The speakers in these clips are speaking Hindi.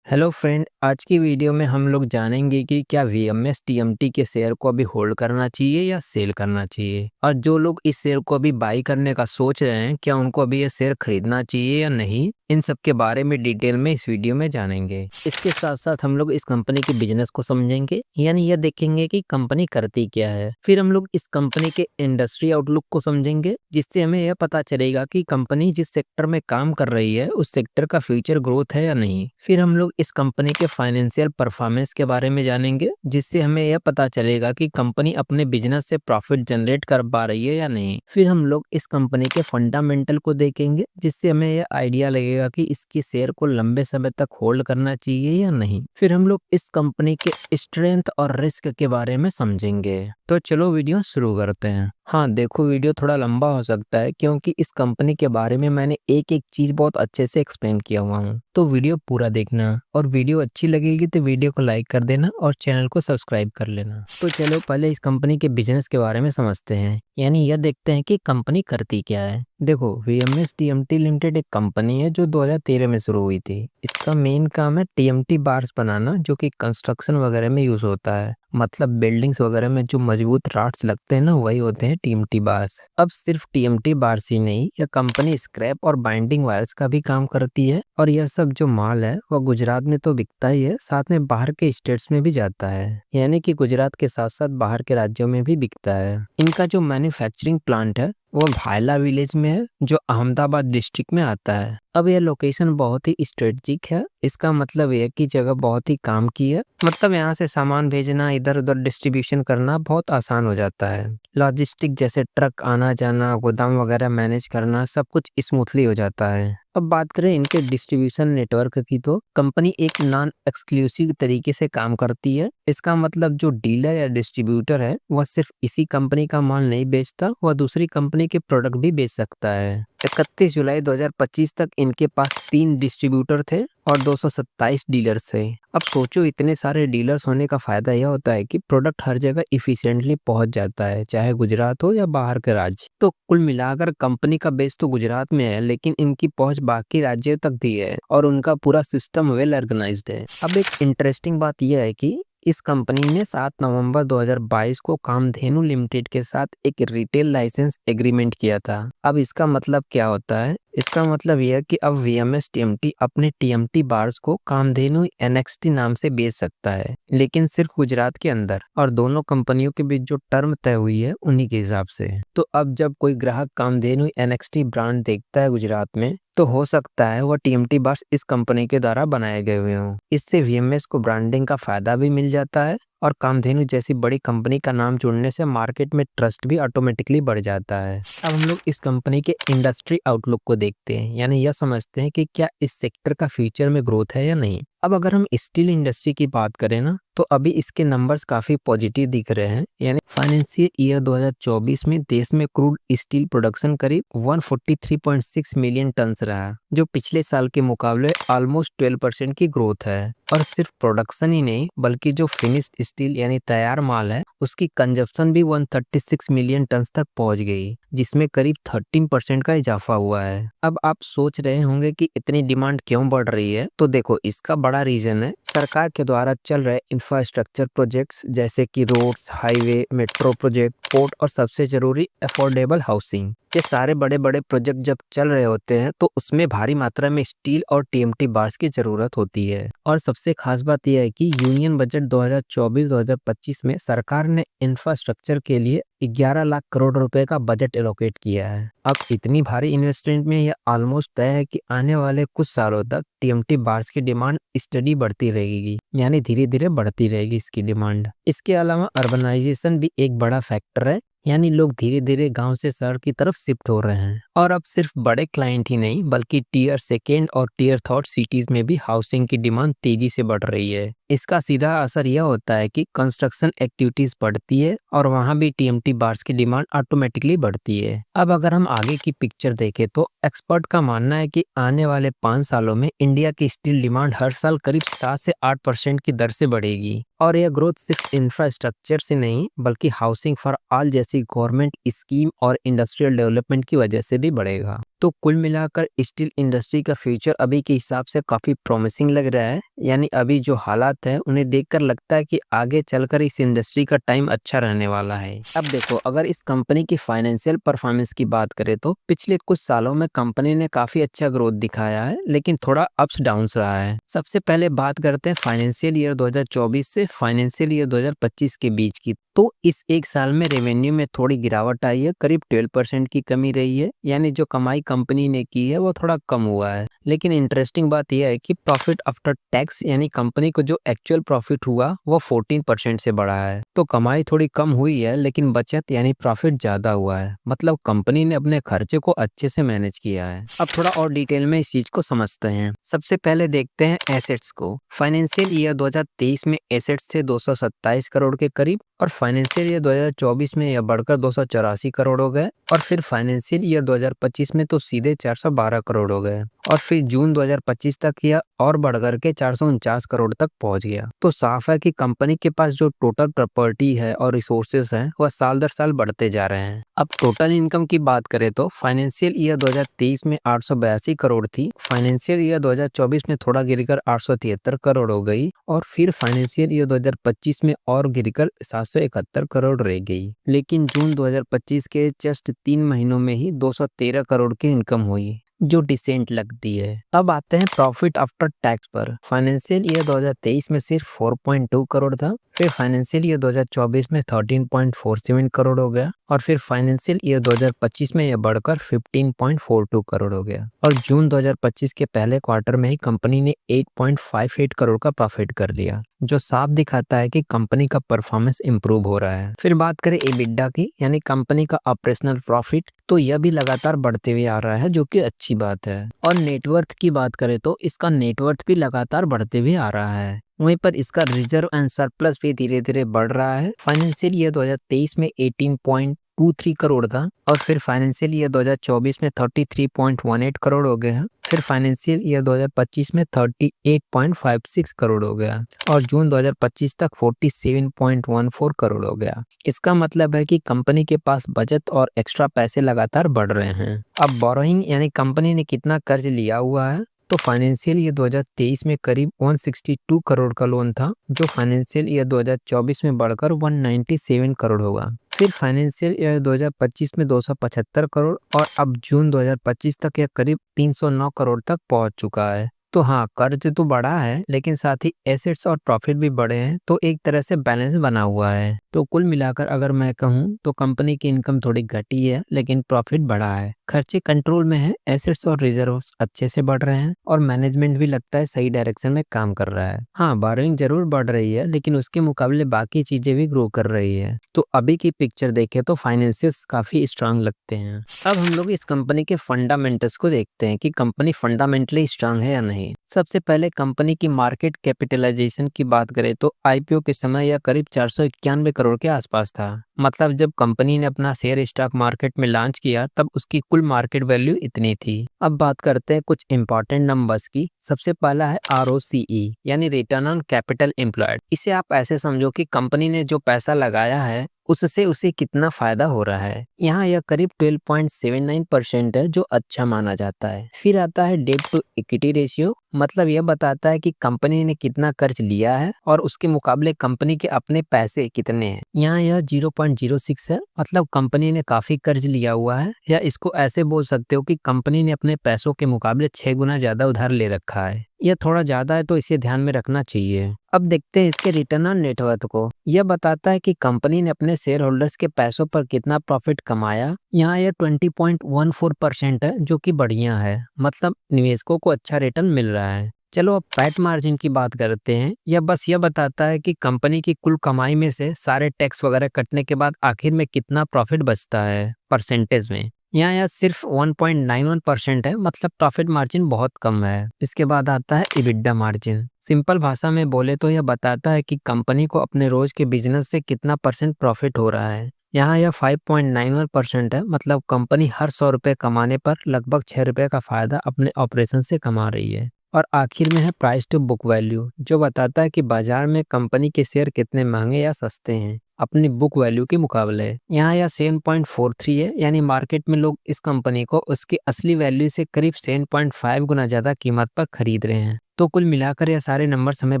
हेलो फ्रेंड, आज की वीडियो में हम लोग जानेंगे कि क्या वीएमएस टीएमटी के शेयर को अभी होल्ड करना चाहिए या सेल करना चाहिए। और जो लोग इस शेयर को अभी बाई करने का सोच रहे हैं, क्या उनको अभी ये शेयर खरीदना चाहिए या नहीं, इन सब के बारे में डिटेल में इस वीडियो में जानेंगे। इसके साथ साथ हम लोग इस कंपनी के बिजनेस को समझेंगे, यानी यह देखेंगे कि कंपनी करती क्या है। फिर हम लोग इस कंपनी के इंडस्ट्री आउटलुक को समझेंगे, जिससे हमें यह पता चलेगा कि कंपनी जिस सेक्टर में काम कर रही है उस सेक्टर का फ्यूचर ग्रोथ है या नहीं। फिर हम लोग इस कंपनी के फाइनेंशियल परफॉर्मेंस के बारे में जानेंगे, जिससे हमें यह पता चलेगा कि कंपनी अपने बिजनेस से प्रॉफिट जनरेट कर पा रही है या नहीं। फिर हम लोग इस कंपनी के फंडामेंटल को देखेंगे, जिससे हमें यह आइडिया लगेगा कि इसकी शेयर को लंबे समय तक होल्ड करना चाहिए या नहीं। फिर हम लोग इस कंपनी के स्ट्रेंथ और रिस्क के बारे में समझेंगे। तो चलो वीडियो शुरू करते हैं। हाँ देखो, वीडियो थोड़ा लंबा हो सकता है क्योंकि इस कंपनी के बारे में मैंने एक एक चीज बहुत अच्छे से एक्सप्लेन किया हुआ हूँ, तो वीडियो पूरा देखना। और वीडियो अच्छी लगेगी तो वीडियो को लाइक कर देना और चैनल को सब्सक्राइब कर लेना। तो चलो पहले इस कंपनी के बिजनेस के बारे में समझते हैं, यानी यह देखते हैं कि कंपनी करती क्या है। देखो, वीएमएस टीएमटी लिमिटेड एक कंपनी है जो 2013 में शुरू हुई थी। इसका मेन काम है टीएमटी बार्स बनाना, जो कि कंस्ट्रक्शन वगैरह में यूज होता है। मतलब बिल्डिंग्स वगैरह में जो मजबूत राड्स लगते हैं ना, वही होते हैं टीएमटी बार्स। अब सिर्फ टीएमटी बार्स ही नहीं, यह कंपनी स्क्रैप और बाइंडिंग वायर्स का भी काम करती है। और यह सब जो माल है वह गुजरात में तो बिकता ही है, साथ में बाहर के स्टेट्स में भी जाता है, यानी कि गुजरात के साथ साथ बाहर के राज्यों में भी बिकता है। इनका जो मैन्युफैक्चरिंग प्लांट है वो भायला विलेज में है, जो अहमदाबाद डिस्ट्रिक्ट में आता है। अब यह लोकेशन बहुत ही स्ट्रेटेजिक है। इसका मतलब यह कि जगह बहुत ही काम की है। मतलब यहाँ से सामान भेजना, इधर उधर डिस्ट्रीब्यूशन करना बहुत आसान हो जाता है। लॉजिस्टिक जैसे ट्रक आना जाना, गोदाम वगैरह मैनेज करना, सब कुछ स्मूथली हो जाता है। अब बात करें इनके डिस्ट्रीब्यूशन नेटवर्क की, तो कंपनी एक नॉन एक्सक्लूसिव तरीके से काम करती है। इसका मतलब जो डीलर या डिस्ट्रीब्यूटर है वह सिर्फ इसी कंपनी का माल नहीं बेचता, वह दूसरी कंपनी के प्रोडक्ट भी बेच सकता है। 31 जुलाई 2025 तक इनके पास 3 डिस्ट्रीब्यूटर थे और 227 डीलर्स थे। अब सोचो, इतने सारे डीलर्स होने का फायदा यह होता है कि प्रोडक्ट हर जगह इफिशिएंटली पहुंच जाता है, चाहे गुजरात हो या बाहर के राज्य। तो कुल मिलाकर कंपनी का बेस तो गुजरात में है, लेकिन इनकी पहुंच बाकी राज्यों तक भी है और उनका पूरा सिस्टम वेल ऑर्गेनाइज्ड है। अब एक इंटरेस्टिंग बात यह है कि इस कंपनी ने 7 नवंबर 2022 को कामधेनु लिमिटेड के साथ एक रिटेल लाइसेंस एग्रीमेंट किया था। अब इसका मतलब क्या होता है? इसका मतलब यह है कि अब वीएमएस टीएमटी अपने टीएमटी बार्स को कामधेनु एनएक्सटी नाम से बेच सकता है, लेकिन सिर्फ गुजरात के अंदर। और दोनों कंपनियों के बीच जो टर्म तय हुई है उन्हीं के हिसाब से। तो अब जब कोई ग्राहक कामधेनु एनएक्सटी ब्रांड देखता है गुजरात में, तो हो सकता है वह टीएमटी बार्स इस कंपनी के द्वारा बनाए गए हुए हों। इससे वीएमएस को ब्रांडिंग का फायदा भी मिल जाता है और कामधेनु जैसी बड़ी कंपनी का नाम जुड़ने से मार्केट में ट्रस्ट भी ऑटोमेटिकली बढ़ जाता है। अब हम लोग इस कंपनी के इंडस्ट्री आउटलुक को देखते हैं, यानी यह समझते हैं कि क्या इस सेक्टर का फ्यूचर में ग्रोथ है या नहीं। अब अगर हम स्टील इंडस्ट्री की बात करें ना, तो अभी इसके नंबर्स काफी पॉजिटिव दिख रहे हैं। यानी फाइनेंशियल ईयर 2024 में देश में क्रूड स्टील प्रोडक्शन करीब 143.6 मिलियन टन रहा, जो पिछले साल के मुकाबले ऑलमोस्ट 12% की ग्रोथ है। और सिर्फ प्रोडक्शन ही नहीं, बल्कि जो फिनिश्ड स्टील यानी तैयार माल है, उसकी कंजप्शन भी 136 मिलियन टन तक पहुंच गई, जिसमें करीब 13% का इजाफा हुआ है। अब आप सोच रहे होंगे कि इतनी डिमांड क्यों बढ़ रही है, तो देखो, इसका बड़ा रीजन है सरकार के द्वारा चल रहे इंफ्रास्ट्रक्चर प्रोजेक्ट्स, जैसे कि roads, highway, metro project, port और सबसे जरूरी अफोर्डेबल हाउसिंग। ये सारे बड़े बड़े प्रोजेक्ट जब चल रहे होते हैं तो उसमें भारी मात्रा में स्टील और टीएमटी बार्स की जरूरत होती है। और सबसे खास बात यह है कि यूनियन बजट 2024-2025 में सरकार ने इंफ्रास्ट्रक्चर के लिए 11 लाख करोड़ रुपए का बजट एलोकेट किया है। अब इतनी भारी इन्वेस्टमेंट में यह ऑलमोस्ट तय है कि आने वाले कुछ सालों तक टीएमटी बार्स की डिमांड स्टडी बढ़ती रहेगी, यानी धीरे धीरे बढ़ती रहेगी इसकी डिमांड। इसके अलावा अर्बनाइजेशन भी एक बड़ा फैक्टर है, यानी लोग धीरे धीरे गांव से शहर की तरफ शिफ्ट हो रहे हैं। और अब सिर्फ बड़े क्लाइंट ही नहीं, बल्कि टीयर सेकेंड और टीयर थर्ड सिटीज में भी हाउसिंग की डिमांड तेजी से बढ़ रही है। इसका सीधा असर यह होता है कि कंस्ट्रक्शन एक्टिविटीज बढ़ती है और वहां भी टीएमटी बार्स की डिमांड ऑटोमेटिकली बढ़ती है। अब अगर हम आगे की पिक्चर देखें, तो एक्सपर्ट का मानना है कि आने वाले 5 सालों में इंडिया की स्टील डिमांड हर साल करीब 7 से 8% की दर से बढ़ेगी। और यह ग्रोथ सिर्फ इंफ्रास्ट्रक्चर से नहीं, बल्कि हाउसिंग फॉर ऑल जैसी गवर्नमेंट स्कीम और इंडस्ट्रियल डेवलपमेंट की वजह से भी बढ़ेगा। तो कुल मिलाकर स्टील इंडस्ट्री का फ्यूचर अभी के हिसाब से काफ़ी प्रॉमिसिंग लग रहा है। यानी अभी जो हालात है उन्हें देखकर लगता है कि आगे चलकर इस इंडस्ट्री का टाइम अच्छा रहने वाला है। अब देखो, अगर इस कंपनी की फाइनेंशियल परफॉर्मेंस की बात करें तो पिछले कुछ सालों में कंपनी ने काफ़ी अच्छा ग्रोथ दिखाया है, लेकिन थोड़ा अप्स डाउन्स रहा है। सबसे पहले बात करते हैं फाइनेंशियल ईयर 2024 से फाइनेंशियल ईयर 2025 के बीच की। तो इस एक साल में रेवेन्यू में थोड़ी गिरावट आई है, करीब 12% की कमी रही है। यानी जो कमाई कंपनी ने की है वो थोड़ा कम हुआ है। लेकिन इंटरेस्टिंग बात यह है कि प्रॉफिट आफ्टर टैक्स यानी कंपनी को जो एक्चुअल प्रॉफिट हुआ वो 14% से बढ़ा है। तो कमाई थोड़ी कम हुई है, लेकिन बचत यानी प्रॉफिट ज्यादा हुआ है। मतलब कंपनी ने अपने खर्चे को अच्छे से मैनेज किया है। अब थोड़ा और डिटेल में इस चीज को समझते हैं। सबसे पहले देखते हैं एसेट्स को। फाइनेंशियल ईयर 2023 में एसेट्स थे 227 करोड़ के करीब, और फाइनेंशियल ईयर 2024 में यह बढ़कर 284 करोड़ हो गए, और फिर फाइनेंशियल ईयर 2025 में तो सीधे 412 करोड़ हो गए, और फिर जून 2025 तक यह और बढ़कर के 449 करोड़ तक पहुंच गया। तो साफ है कि कंपनी के पास जो टोटल प्रॉपर्टी है और रिसोर्सेज हैं वह साल दर साल बढ़ते जा रहे हैं। अब टोटल इनकम की बात करें तो फाइनेंशियल ईयर 2023 में 882 करोड़ थी, फाइनेंशियल ईयर 2024 में थोड़ा गिरकर 873 करोड़ हो गई, और फिर फाइनेंशियल ईयर 2025 में और गिरकर 771 करोड़ रह गई। लेकिन जून 2025 के जस्ट 3 महीनों में ही 213 करोड़ की इनकम हुई, जो डिसेंट लगती है। अब आते हैं प्रॉफिट आफ्टर टैक्स पर। फाइनेंशियल ईयर 2023 में सिर्फ 4.2 करोड़ था, फिर फाइनेंशियल ईयर 2024 में 13.47 करोड़ हो गया, और फिर फाइनेंशियल ईयर 2025 में यह बढ़कर 15.42 करोड़ हो गया, और जून 2025 के पहले क्वार्टर में ही कंपनी ने 8.58 करोड़ का प्रॉफिट कर लिया, जो साफ दिखाता है कि कंपनी का परफॉर्मेंस इंप्रूव हो रहा है। फिर बात करें एबिडा की, यानी कंपनी का ऑपरेशनल प्रॉफिट, तो यह भी लगातार बढ़ते हुए आ रहा है, जो कि अच्छी बात है। और नेटवर्थ की बात करें तो इसका नेटवर्थ भी लगातार बढ़ते हुए आ रहा है। वहीं पर इसका रिजर्व एंड सरप्लस भी धीरे धीरे बढ़ रहा है। फाइनेंशियल ईयर 2023 में 18.23 करोड़ था, और फिर फाइनेंशियल ईयर 2024 में 33.18 करोड़ हो गया, फिर फाइनेंशियल ईयर 2025 में 38.56 करोड़ हो गया, और जून 2025 तक 47.14 करोड़ हो गया। इसका मतलब है कि कंपनी के पास बचत और एक्स्ट्रा पैसे लगातार बढ़ रहे हैं। अब बोरोइंग यानी कंपनी ने कितना कर्ज लिया हुआ है, तो फाइनेंशियल ईयर 2023 में करीब 162 करोड़ का लोन था, जो फाइनेंशियल ईयर 2024 में बढ़कर 197 करोड़ होगा। फिर फाइनेंशियल ईयर 2025 में 275 करोड़, और अब जून 2025 तक यह करीब 309 करोड़ तक पहुंच चुका है। तो हाँ, कर्ज तो बढ़ा है, लेकिन साथ ही एसेट्स और प्रॉफिट भी बढ़े हैं, तो एक तरह से बैलेंस बना हुआ है। तो कुल मिलाकर अगर मैं कहूँ तो कंपनी की इनकम थोड़ी घटी है, लेकिन प्रॉफिट बढ़ा है, खर्चे कंट्रोल में है, एसेट्स और रिजर्व्स अच्छे से बढ़ रहे हैं, और मैनेजमेंट भी लगता है सही डायरेक्शन में काम कर रहा है। हाँ, बोरोइंग जरूर बढ़ रही है, लेकिन उसके मुकाबले बाकी चीजें भी ग्रो कर रही है। तो अभी की पिक्चर देखें तो फाइनेंशियल्स काफी स्ट्रांग लगते हैं। अब हम लोग इस कंपनी के फंडामेंटल्स को देखते हैं कि कंपनी फंडामेंटली स्ट्रांग है या नहीं। सबसे पहले कंपनी की मार्केट कैपिटलाइजेशन की बात करें तो आईपीओ के समय यह करीब 491 करोड़ के आसपास था। मतलब जब कंपनी ने अपना शेयर स्टॉक मार्केट में लॉन्च किया तब उसकी कुल मार्केट वैल्यू इतनी थी। अब बात करते हैं कुछ इंपॉर्टेंट नंबर्स की। सबसे पहला है ROCE यानी रिटर्न ऑन कैपिटल एम्प्लॉयड। इसे आप ऐसे समझो कि कंपनी ने जो पैसा लगाया है उससे उसे कितना फायदा हो रहा है। यहाँ यह करीब 12.79% है, जो अच्छा माना जाता है। फिर आता है डेट टू इक्विटी रेशियो, मतलब यह बताता है कि कंपनी ने कितना कर्ज लिया है और उसके मुकाबले कंपनी के अपने पैसे कितने हैं। यहाँ यह 0.06 है, मतलब कंपनी ने काफी कर्ज लिया हुआ है, या इसको ऐसे बोल सकते हो कि कंपनी ने अपने पैसों के मुकाबले 6 गुना ज्यादा उधार ले रखा है। यह थोड़ा ज्यादा है, तो इसे ध्यान में रखना चाहिए। अब देखते हैं इसके रिटर्न ऑन नेटवर्थ को। यह बताता है कि कंपनी ने अपने शेयर होल्डर्स के पैसों पर कितना प्रॉफिट कमाया। यहाँ यह 20.14% है, जो कि बढ़िया है, मतलब निवेशकों को अच्छा रिटर्न मिल रहा है। चलो अब पैट मार्जिन की बात करते हैं। यह बस यह बताता है कि कंपनी की कुल कमाई में से सारे टैक्स वगैरह कटने के बाद आखिर में कितना प्रॉफिट बचता है परसेंटेज में। यहाँ यह सिर्फ 1.91% है, मतलब प्रॉफिट मार्जिन बहुत कम है। इसके बाद आता है इबिडा मार्जिन। सिंपल भाषा में बोले तो यह बताता है कि कंपनी को अपने रोज के बिजनेस से कितना परसेंट प्रॉफिट हो रहा है। यहाँ यह 5.91% है, मतलब कंपनी हर 100 रुपये कमाने पर लगभग 6 रुपये का फायदा अपने ऑपरेशन से कमा रही है। और आखिर में है प्राइस टू बुक वैल्यू, जो बताता है कि बाजार में कंपनी के शेयर कितने महंगे या सस्ते हैं। अपनी बुक वैल्यू के मुकाबले। यहाँ यह 7.43 है, यानी मार्केट में लोग इस कंपनी को उसकी असली वैल्यू से करीब 7.5 गुना ज्यादा कीमत पर खरीद रहे हैं। तो कुल मिलाकर यह सारे नंबर्स हमें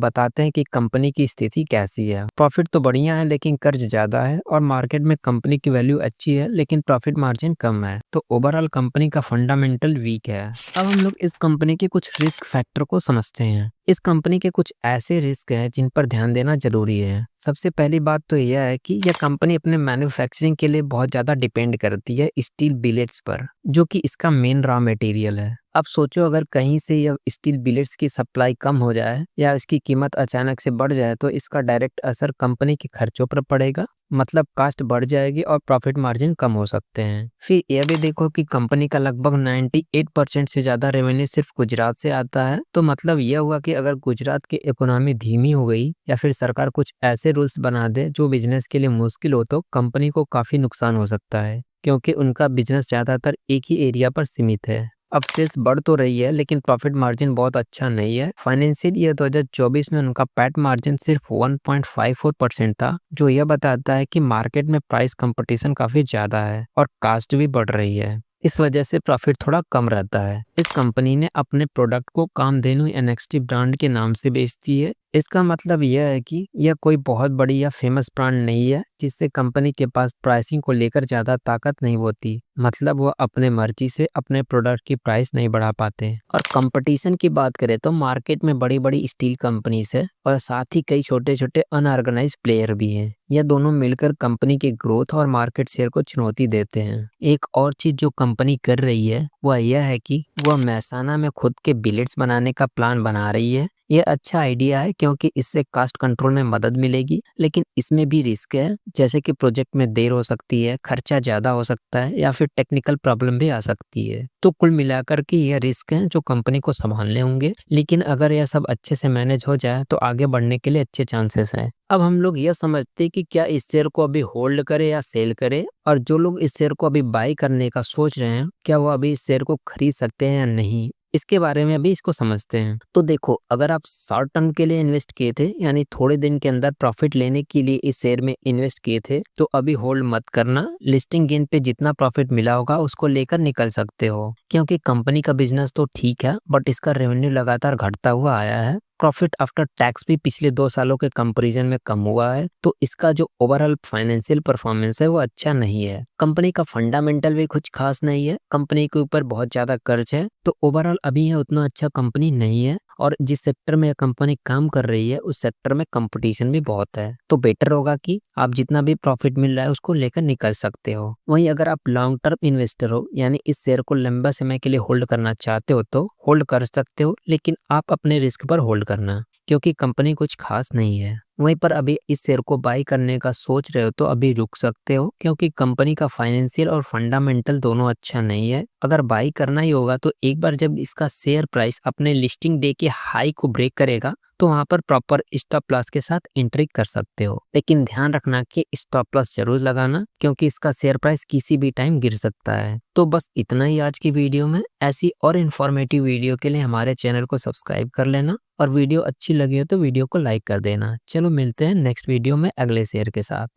बताते हैं कि कंपनी की स्थिति कैसी है। प्रॉफिट तो बढ़िया है लेकिन कर्ज ज्यादा है, और मार्केट में कंपनी की वैल्यू अच्छी है लेकिन प्रॉफिट मार्जिन कम है। तो ओवरऑल कंपनी का फंडामेंटल वीक है। अब हम लोग इस कंपनी के कुछ रिस्क फैक्टर को समझते हैं। इस कंपनी के कुछ ऐसे रिस्क हैं जिन पर ध्यान देना जरूरी है। सबसे पहली बात तो यह है कि यह कंपनी अपने मैन्युफैक्चरिंग के लिए बहुत ज्यादा डिपेंड करती है स्टील बिलेट्स पर, जो कि इसका मेन रॉ मटेरियल है। अब सोचो, अगर कहीं से यह स्टील बिलेट्स की सप्लाई कम हो जाए या इसकी कीमत अचानक से बढ़ जाए तो इसका डायरेक्ट असर कंपनी के खर्चों पर पड़ेगा। मतलब कास्ट बढ़ जाएगी और प्रॉफिट मार्जिन कम हो सकते हैं। फिर यह भी देखो कि कंपनी का लगभग 98% से ज्यादा रेवेन्यू सिर्फ गुजरात से आता है। तो मतलब यह हुआ कि अगर गुजरात की इकोनॉमी धीमी हो गई या फिर सरकार कुछ ऐसे रूल्स बना दे जो बिजनेस के लिए मुश्किल हो, तो कंपनी को काफी नुकसान हो सकता है, क्योंकि उनका बिजनेस ज्यादातर एक ही एरिया पर सीमित है। अब सेल्स बढ़ तो रही है लेकिन प्रॉफिट मार्जिन बहुत अच्छा नहीं है। फाइनेंशियल ईयर 2024 में उनका पैट मार्जिन सिर्फ 1.54% था, जो यह बताता है कि मार्केट में प्राइस कंपटीशन काफी ज्यादा है और कास्ट भी बढ़ रही है। इस वजह से प्रॉफिट थोड़ा कम रहता है। इस कंपनी ने अपने प्रोडक्ट को कामधेनु एनएक्सटी ब्रांड के नाम से बेचती है। इसका मतलब यह है कि यह कोई बहुत बड़ी या फेमस ब्रांड नहीं है, जिससे कंपनी के पास प्राइसिंग को लेकर ज्यादा ताकत नहीं होती। मतलब वो अपने मर्जी से अपने प्रोडक्ट की प्राइस नहीं बढ़ा पाते। और कंपटीशन की बात करें तो मार्केट में बड़ी बड़ी स्टील कंपनीज है और साथ ही कई छोटे छोटे अनऑर्गेनाइज्ड प्लेयर भी हैं। यह दोनों मिलकर कंपनी के ग्रोथ और मार्केट शेयर को चुनौती देते हैं। एक और चीज जो कंपनी कर रही है वह यह है कि वह मेहसाना में खुद के बिलेट्स बनाने का प्लान बना रही है। यह अच्छा आइडिया है क्योंकि इससे कास्ट कंट्रोल में मदद मिलेगी, लेकिन इसमें भी रिस्क है, जैसे कि प्रोजेक्ट में देर हो सकती है, खर्चा ज्यादा हो सकता है या फिर टेक्निकल प्रॉब्लम भी आ सकती है। तो कुल मिलाकर के यह रिस्क हैं जो कंपनी को संभालने होंगे, लेकिन अगर यह सब अच्छे से मैनेज हो जाए तो आगे बढ़ने के लिए अच्छे चांसेस हैं। अब हम लोग यह समझते हैं कि क्या इस शेयर को अभी होल्ड करें या सेल करें, और जो लोग इस शेयर को अभी बाई करने का सोच रहे हैं क्या वो अभी इस शेयर को खरीद सकते हैं या नहीं, इसके बारे में अभी इसको समझते हैं। तो देखो, अगर आप शॉर्ट टर्म के लिए इन्वेस्ट किए थे, यानी थोड़े दिन के अंदर प्रॉफिट लेने के लिए इस शेयर में इन्वेस्ट किए थे, तो अभी होल्ड मत करना। लिस्टिंग गेन पे जितना प्रॉफिट मिला होगा उसको लेकर निकल सकते हो, क्योंकि कंपनी का बिजनेस तो ठीक है बट इसका रेवेन्यू लगातार घटता हुआ आया है। प्रॉफिट आफ्टर टैक्स भी पिछले 2 सालों के कंपैरिजन में कम हुआ है। तो इसका जो ओवरऑल फाइनेंशियल परफॉर्मेंस है वो अच्छा नहीं है। कंपनी का फंडामेंटल भी कुछ खास नहीं है, कंपनी के ऊपर बहुत ज्यादा कर्ज है। तो ओवरऑल अभी यह उतना अच्छा कंपनी नहीं है, और जिस सेक्टर में यह कंपनी काम कर रही है उस सेक्टर में कंपटीशन भी बहुत है। तो बेटर होगा कि आप जितना भी प्रॉफिट मिल रहा है उसको लेकर निकल सकते हो। वहीं अगर आप लॉन्ग टर्म इन्वेस्टर हो, यानी इस शेयर को लंबा समय के लिए होल्ड करना चाहते हो, तो होल्ड कर सकते हो, लेकिन आप अपने रिस्क पर होल्ड करना, क्योंकि कंपनी कुछ खास नहीं है। वहीं पर अभी इस शेयर को बाई करने का सोच रहे हो तो अभी रुक सकते हो, क्योंकि कंपनी का फाइनेंशियल और फंडामेंटल दोनों अच्छा नहीं है। अगर बाई करना ही होगा तो एक बार जब इसका शेयर प्राइस अपने लिस्टिंग डे के हाई को ब्रेक करेगा तो वहां पर प्रॉपर स्टॉप लॉस के साथ एंट्री कर सकते हो। लेकिन ध्यान रखना कि स्टॉप लॉस जरूर लगाना, क्योंकि इसका शेयर प्राइस किसी भी टाइम गिर सकता है। तो बस इतना ही आज की वीडियो में। ऐसी और इन्फॉर्मेटिव वीडियो के लिए हमारे चैनल को सब्सक्राइब कर लेना, और वीडियो अच्छी लगी हो तो वीडियो को लाइक कर देना। चलो मिलते हैं नेक्स्ट वीडियो में अगले शेयर के साथ।